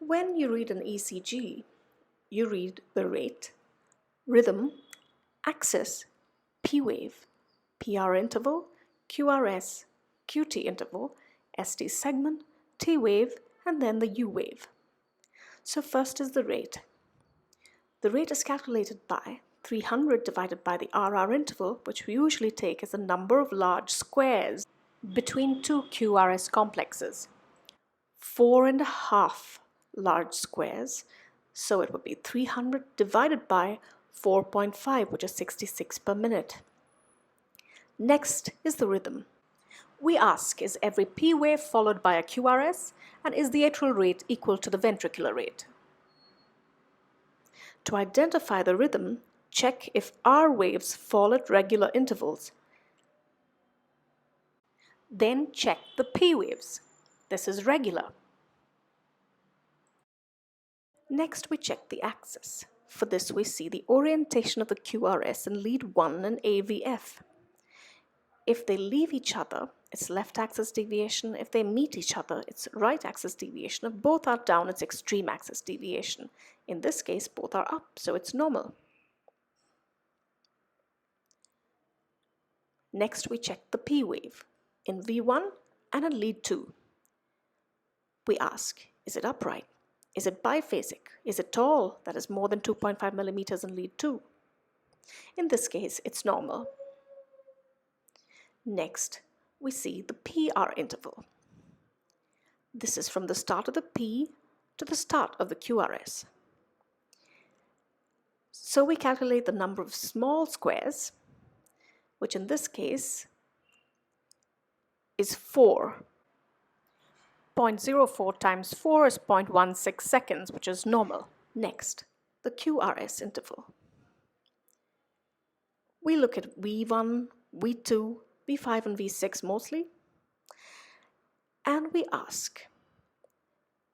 When you read an ECG, you read the rate, rhythm, axis, P wave, PR interval, QRS, QT interval, ST segment, T wave, and then the U wave. So first is the rate. The rate is calculated by 300 divided by the RR interval, which we usually take as the number of large squares between two QRS complexes. 4.5 large squares, so it would be 300 divided by 4.5, which is 66 per minute. Next is the rhythm. We ask, is every P wave followed by a QRS, and is the atrial rate equal to the ventricular rate? To identify the rhythm, check if R waves fall at regular intervals. Then check the P waves. This is regular. Next, we check the axis. For this, we see the orientation of the QRS in lead 1 and AVF. If they leave each other, it's left axis deviation. If they meet each other, it's right axis deviation. If both are down, it's extreme axis deviation. In this case, both are up, so it's normal. Next, we check the P wave in V1 and in lead 2. We ask, is it upright? Is it biphasic? Is it tall? That is more than 2.5 millimeters in lead 2. In this case, it's normal. Next, we see the PR interval. This is from the start of the P to the start of the QRS. So we calculate the number of small squares, which in this case is 4. 0.04 times 4 is 0.16 seconds, which is normal. Next, the QRS interval. We look at V1, V2, V5 and V6 mostly, and we ask,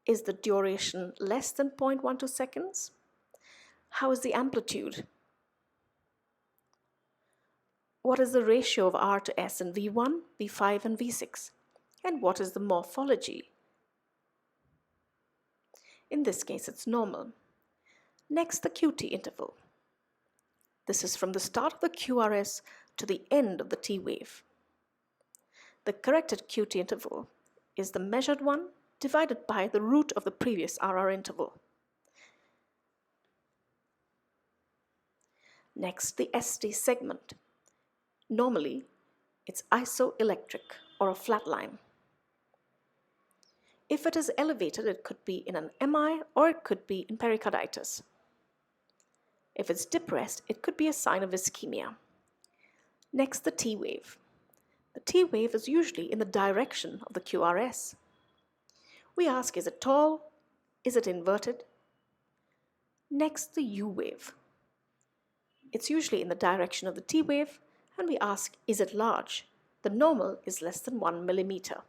is the duration less than 0.12 seconds? How is the amplitude? What is the ratio of R to S in V1, V5 and V6? And what is the morphology? In this case, it's normal. Next, the QT interval. This is from the start of the QRS to the end of the T wave. The corrected QT interval is the measured one divided by the root of the previous RR interval. Next, the ST segment. Normally, it's isoelectric or a flat line. If it is elevated, it could be in an MI or it could be in pericarditis. If it's depressed, it could be a sign of ischemia. Next, the T wave. The T wave is usually in the direction of the QRS. We ask, is it tall? Is it inverted? Next, the U wave. It's usually in the direction of the T wave, and we ask, is it large? The normal is less than 1 millimeter.